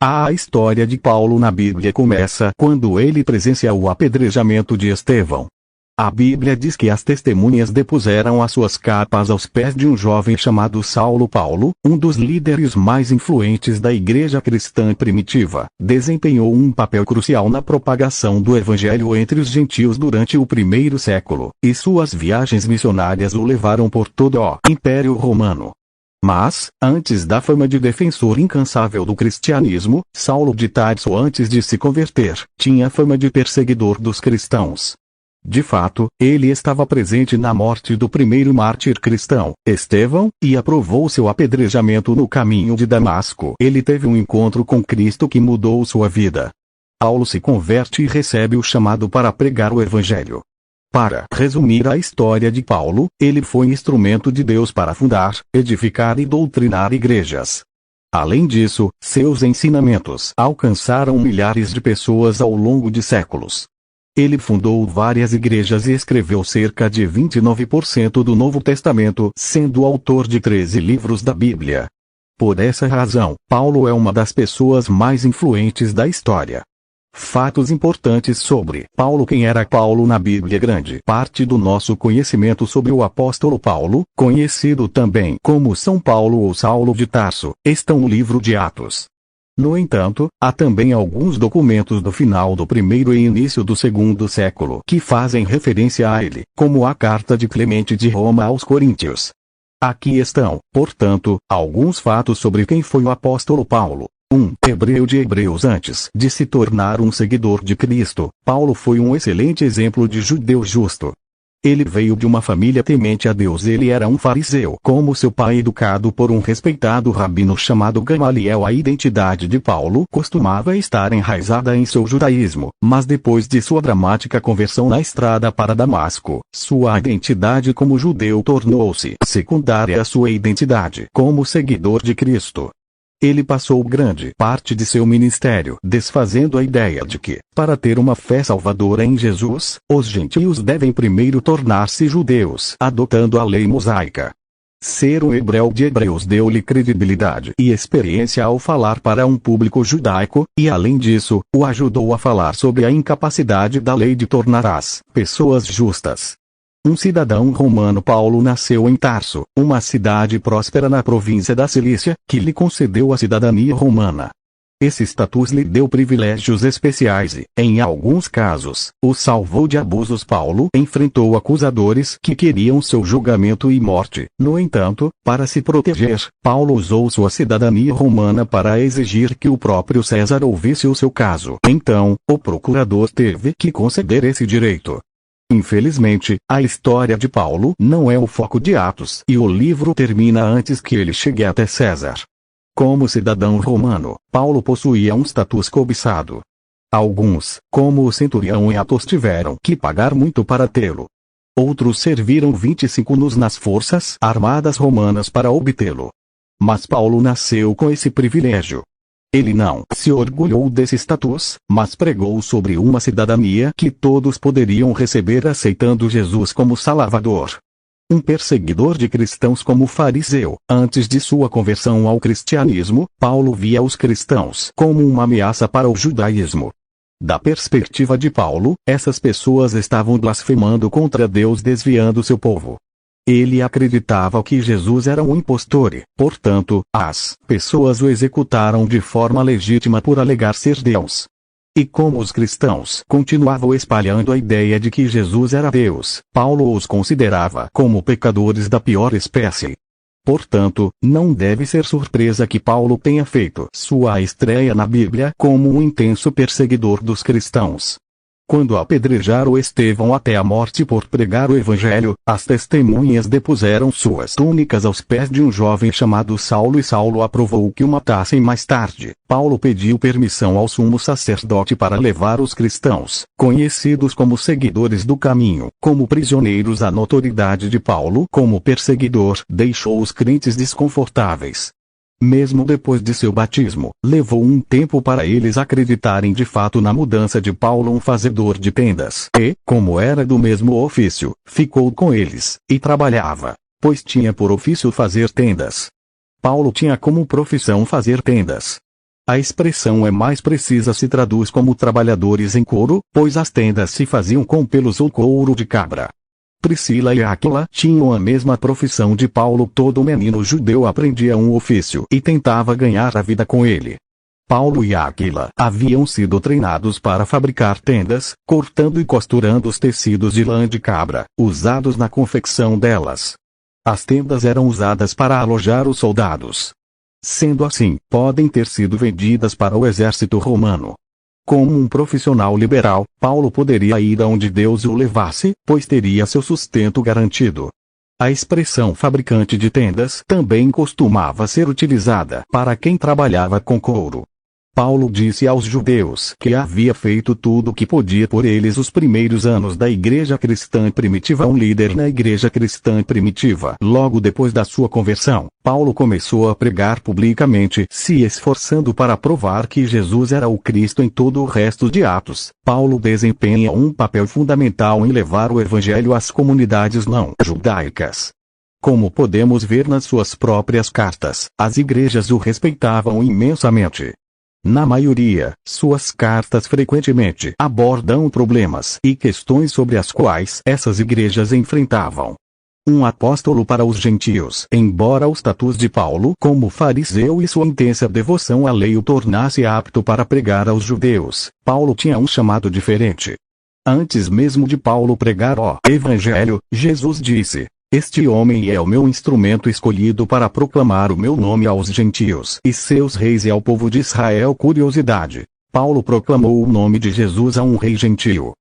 A história de Paulo na Bíblia começa quando ele presencia o apedrejamento de Estevão. A Bíblia diz que as testemunhas depuseram as suas capas aos pés de um jovem chamado Saulo. Paulo, um dos líderes mais influentes da igreja cristã primitiva, desempenhou um papel crucial na propagação do evangelho entre os gentios durante o primeiro século, e suas viagens missionárias o levaram por todo o Império Romano. Mas, antes da fama de defensor incansável do cristianismo, Saulo de Tarso, antes de se converter, tinha fama de perseguidor dos cristãos. De fato, ele estava presente na morte do primeiro mártir cristão, Estevão, e aprovou seu apedrejamento no caminho de Damasco. Ele teve um encontro com Cristo que mudou sua vida. Paulo se converte e recebe o chamado para pregar o evangelho. Para resumir a história de Paulo, ele foi instrumento de Deus para fundar, edificar e doutrinar igrejas. Além disso, seus ensinamentos alcançaram milhares de pessoas ao longo de séculos. Ele fundou várias igrejas e escreveu cerca de 29% do Novo Testamento, sendo o autor de 13 livros da Bíblia. Por essa razão, Paulo é uma das pessoas mais influentes da história. Fatos importantes sobre Paulo. Quem era Paulo na Bíblia? Grande parte do nosso conhecimento sobre o apóstolo Paulo, conhecido também como São Paulo ou Saulo de Tarso, estão no livro de Atos. No entanto, há também alguns documentos do final do primeiro e início do segundo século que fazem referência a ele, como a carta de Clemente de Roma aos Coríntios. Aqui estão, portanto, alguns fatos sobre quem foi o apóstolo Paulo. 1. Hebreu de Hebreus. Antes de se tornar um seguidor de Cristo, Paulo foi um excelente exemplo de judeu justo. Ele veio de uma família temente a Deus. Ele era um fariseu, como seu pai, educado por um respeitado rabino chamado Gamaliel. A identidade de Paulo costumava estar enraizada em seu judaísmo, mas depois de sua dramática conversão na estrada para Damasco, sua identidade como judeu tornou-se secundária à sua identidade como seguidor de Cristo. Ele passou grande parte de seu ministério desfazendo a ideia de que, para ter uma fé salvadora em Jesus, os gentios devem primeiro tornar-se judeus, adotando a lei mosaica. Ser um hebreu de Hebreus deu-lhe credibilidade e experiência ao falar para um público judaico, e além disso, o ajudou a falar sobre a incapacidade da lei de tornar as pessoas justas. Um cidadão romano. Paulo nasceu em Tarso, uma cidade próspera na província da Cilícia, que lhe concedeu a cidadania romana. Esse status lhe deu privilégios especiais e, em alguns casos, o salvou de abusos. Paulo enfrentou acusadores que queriam seu julgamento e morte. No entanto, para se proteger, Paulo usou sua cidadania romana para exigir que o próprio César ouvisse o seu caso. Então, o procurador teve que conceder esse direito. Infelizmente, a história de Paulo não é o foco de Atos, e o livro termina antes que ele chegue até César. Como cidadão romano, Paulo possuía um status cobiçado. Alguns, como o centurião em Atos, tiveram que pagar muito para tê-lo. Outros serviram 25 anos nas forças armadas romanas para obtê-lo. Mas Paulo nasceu com esse privilégio. Ele não se orgulhou desse status, mas pregou sobre uma cidadania que todos poderiam receber aceitando Jesus como Salvador. Um perseguidor de cristãos como fariseu, antes de sua conversão ao cristianismo, Paulo via os cristãos como uma ameaça para o judaísmo. Da perspectiva de Paulo, essas pessoas estavam blasfemando contra Deus, desviando seu povo. Ele acreditava que Jesus era um impostor e, portanto, as pessoas o executaram de forma legítima por alegar ser Deus. E como os cristãos continuavam espalhando a ideia de que Jesus era Deus, Paulo os considerava como pecadores da pior espécie. Portanto, não deve ser surpresa que Paulo tenha feito sua estreia na Bíblia como um intenso perseguidor dos cristãos. Quando apedrejaram Estevão até a morte por pregar o evangelho, as testemunhas depuseram suas túnicas aos pés de um jovem chamado Saulo, e Saulo aprovou que o matassem. Mais tarde, Paulo pediu permissão ao sumo sacerdote para levar os cristãos, conhecidos como seguidores do caminho, como prisioneiros. A notoriedade de Paulo como perseguidor deixou os crentes desconfortáveis. Mesmo depois de seu batismo, levou um tempo para eles acreditarem de fato na mudança de Paulo, um fazedor de tendas, e, como era do mesmo ofício, ficou com eles, e trabalhava, pois tinha por ofício fazer tendas. Paulo tinha como profissão fazer tendas. A expressão é mais precisa se traduz como trabalhadores em couro, pois as tendas se faziam com pelos ou couro de cabra. Priscila e Áquila tinham a mesma profissão de Paulo. Todo menino judeu aprendia um ofício e tentava ganhar a vida com ele. Paulo e Áquila haviam sido treinados para fabricar tendas, cortando e costurando os tecidos de lã de cabra, usados na confecção delas. As tendas eram usadas para alojar os soldados. Sendo assim, podem ter sido vendidas para o exército romano. Como um profissional liberal, Paulo poderia ir aonde Deus o levasse, pois teria seu sustento garantido. A expressão fabricante de tendas também costumava ser utilizada para quem trabalhava com couro. Paulo disse aos judeus que havia feito tudo o que podia por eles os primeiros anos da igreja cristã primitiva. Um líder na igreja cristã primitiva. Logo depois da sua conversão, Paulo começou a pregar publicamente, se esforçando para provar que Jesus era o Cristo. Em todo o resto de Atos, Paulo desempenha um papel fundamental em levar o evangelho às comunidades não judaicas. Como podemos ver nas suas próprias cartas, as igrejas o respeitavam imensamente. Na maioria, suas cartas frequentemente abordam problemas e questões sobre as quais essas igrejas enfrentavam. Um apóstolo para os gentios. Embora o status de Paulo como fariseu e sua intensa devoção à lei o tornasse apto para pregar aos judeus, Paulo tinha um chamado diferente. Antes mesmo de Paulo pregar o evangelho, Jesus disse: "Este homem é o meu instrumento escolhido para proclamar o meu nome aos gentios e seus reis e ao povo de Israel." Curiosidade: Paulo proclamou o nome de Jesus a um rei gentio.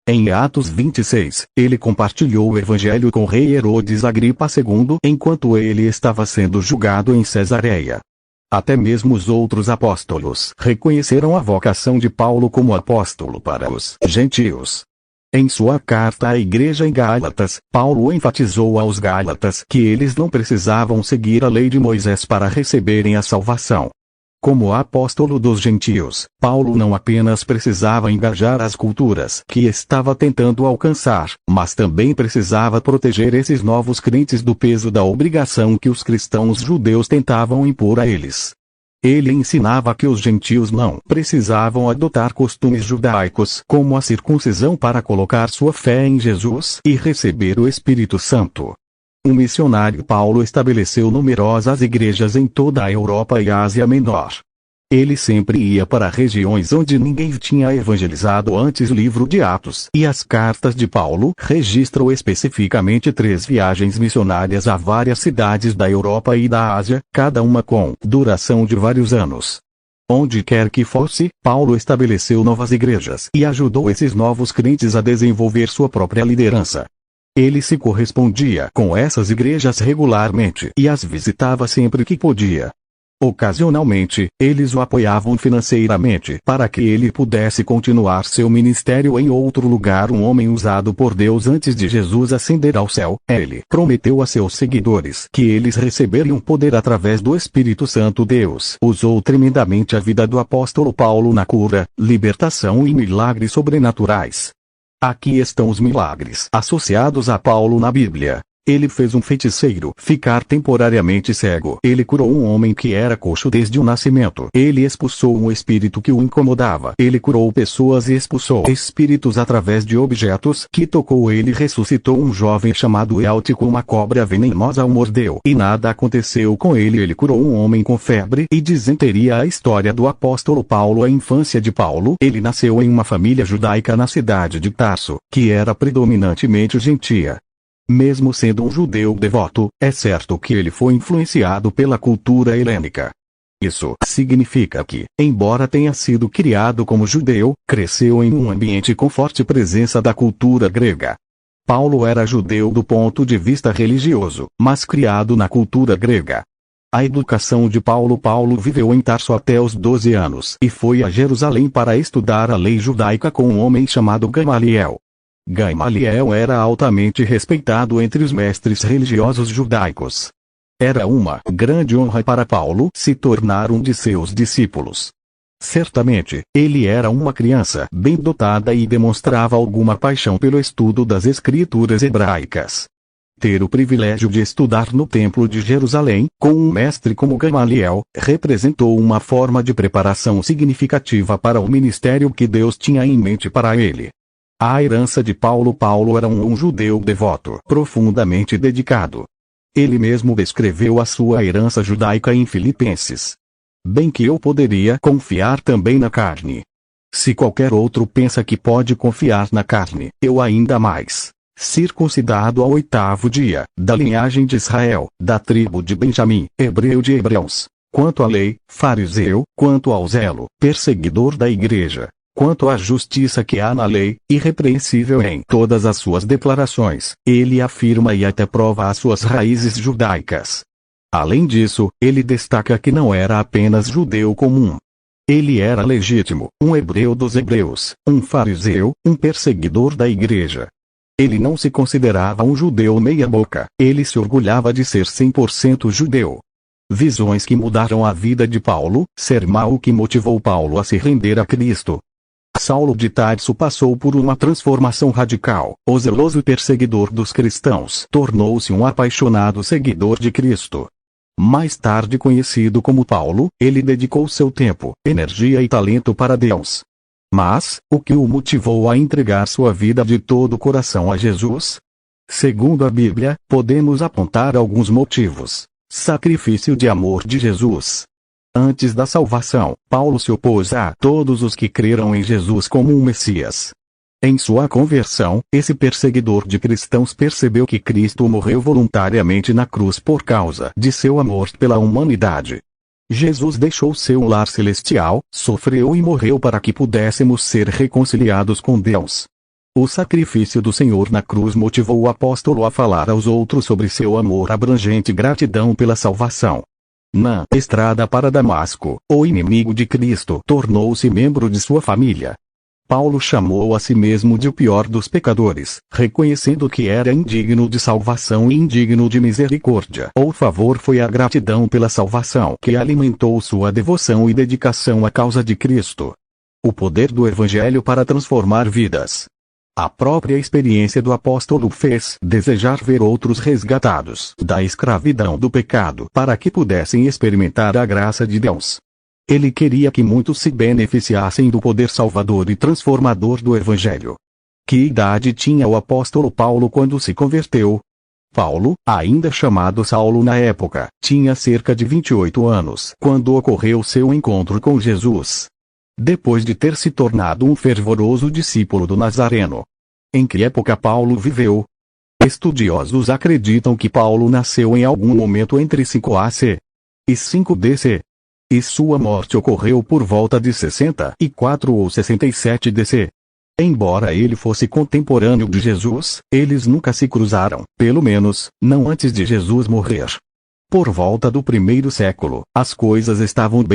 Em Atos 26, ele compartilhou o evangelho com o rei Herodes Agripa II enquanto ele estava sendo julgado em Cesareia. Até mesmo os outros apóstolos reconheceram a vocação de Paulo como apóstolo para os gentios. Em sua carta à igreja em Gálatas, Paulo enfatizou aos gálatas que eles não precisavam seguir a lei de Moisés para receberem a salvação. Como apóstolo dos gentios, Paulo não apenas precisava engajar as culturas que estava tentando alcançar, mas também precisava proteger esses novos crentes do peso da obrigação que os cristãos judeus tentavam impor a eles. Ele ensinava que os gentios não precisavam adotar costumes judaicos como a circuncisão para colocar sua fé em Jesus e receber o Espírito Santo. O missionário Paulo estabeleceu numerosas igrejas em toda a Europa e Ásia Menor. Ele sempre ia para regiões onde ninguém tinha evangelizado antes. O livro de Atos e as cartas de Paulo registram especificamente 3 viagens missionárias a várias cidades da Europa e da Ásia, cada uma com duração de vários anos. Onde quer que fosse, Paulo estabeleceu novas igrejas e ajudou esses novos crentes a desenvolver sua própria liderança. Ele se correspondia com essas igrejas regularmente e as visitava sempre que podia. Ocasionalmente, eles o apoiavam financeiramente para que ele pudesse continuar seu ministério em outro lugar. Um homem usado por Deus antes de Jesus ascender ao céu, ele prometeu a seus seguidores que eles receberiam poder através do Espírito Santo. Deus usou tremendamente a vida do apóstolo Paulo na cura, libertação e milagres sobrenaturais. Aqui estão os milagres associados a Paulo na Bíblia. Ele fez um feiticeiro ficar temporariamente cego. Ele curou um homem que era coxo desde o nascimento. Ele expulsou um espírito que o incomodava. Ele curou pessoas e expulsou espíritos através de objetos que tocou. Ele ressuscitou um jovem chamado Eutico. Uma cobra venenosa o mordeu e nada aconteceu com ele. Ele curou um homem com febre e disenteria. A história do apóstolo Paulo. A infância de Paulo. Ele nasceu em uma família judaica na cidade de Tarso, que era predominantemente gentia. Mesmo sendo um judeu devoto, é certo que ele foi influenciado pela cultura helênica. Isso significa que, embora tenha sido criado como judeu, cresceu em um ambiente com forte presença da cultura grega. Paulo era judeu do ponto de vista religioso, mas criado na cultura grega. A educação de Paulo. Paulo viveu em Tarso até os 12 anos e foi a Jerusalém para estudar a lei judaica com um homem chamado Gamaliel. Gamaliel era altamente respeitado entre os mestres religiosos judaicos. Era uma grande honra para Paulo se tornar um de seus discípulos. Certamente, ele era uma criança bem dotada e demonstrava alguma paixão pelo estudo das escrituras hebraicas. Ter o privilégio de estudar no Templo de Jerusalém, com um mestre como Gamaliel, representou uma forma de preparação significativa para o ministério que Deus tinha em mente para ele. A herança de Paulo era um judeu devoto, profundamente dedicado. Ele mesmo descreveu a sua herança judaica em Filipenses. Bem que eu poderia confiar também na carne. Se qualquer outro pensa que pode confiar na carne, eu ainda mais. Circuncidado ao 8º dia, da linhagem de Israel, da tribo de Benjamim, hebreu de hebreus. Quanto à lei, fariseu, quanto ao zelo, perseguidor da igreja. Quanto à justiça que há na lei, irrepreensível em todas as suas declarações, ele afirma e até prova as suas raízes judaicas. Além disso, ele destaca que não era apenas judeu comum. Ele era legítimo, um hebreu dos hebreus, um fariseu, um perseguidor da igreja. Ele não se considerava um judeu meia-boca, ele se orgulhava de ser 100% judeu. Visões que mudaram a vida de Paulo, sermão que motivou Paulo a se render a Cristo. Saulo de Tarso passou por uma transformação radical. O zeloso perseguidor dos cristãos tornou-se um apaixonado seguidor de Cristo. Mais tarde conhecido como Paulo, ele dedicou seu tempo, energia e talento para Deus. Mas, o que o motivou a entregar sua vida de todo o coração a Jesus? Segundo a Bíblia, podemos apontar alguns motivos. Sacrifício de amor de Jesus. Antes da salvação, Paulo se opôs a todos os que creram em Jesus como um Messias. Em sua conversão, esse perseguidor de cristãos percebeu que Cristo morreu voluntariamente na cruz por causa de seu amor pela humanidade. Jesus deixou seu lar celestial, sofreu e morreu para que pudéssemos ser reconciliados com Deus. O sacrifício do Senhor na cruz motivou o apóstolo a falar aos outros sobre seu amor abrangente e gratidão pela salvação. Na estrada para Damasco, o inimigo de Cristo tornou-se membro de sua família. Paulo chamou a si mesmo de o pior dos pecadores, reconhecendo que era indigno de salvação e indigno de misericórdia. O favor foi a gratidão pela salvação que alimentou sua devoção e dedicação à causa de Cristo. O poder do Evangelho para transformar vidas. A própria experiência do apóstolo fez desejar ver outros resgatados da escravidão do pecado para que pudessem experimentar a graça de Deus. Ele queria que muitos se beneficiassem do poder salvador e transformador do Evangelho. Que idade tinha o apóstolo Paulo quando se converteu? Paulo, ainda chamado Saulo na época, tinha cerca de 28 anos quando ocorreu seu encontro com Jesus. Depois de ter se tornado um fervoroso discípulo do Nazareno. Em que época Paulo viveu? Estudiosos acreditam que Paulo nasceu em algum momento entre 5 AC e 5 DC. E sua morte ocorreu por volta de 64 ou 67 DC. Embora ele fosse contemporâneo de Jesus, eles nunca se cruzaram, pelo menos, não antes de Jesus morrer. Por volta do 1º século, as coisas estavam bem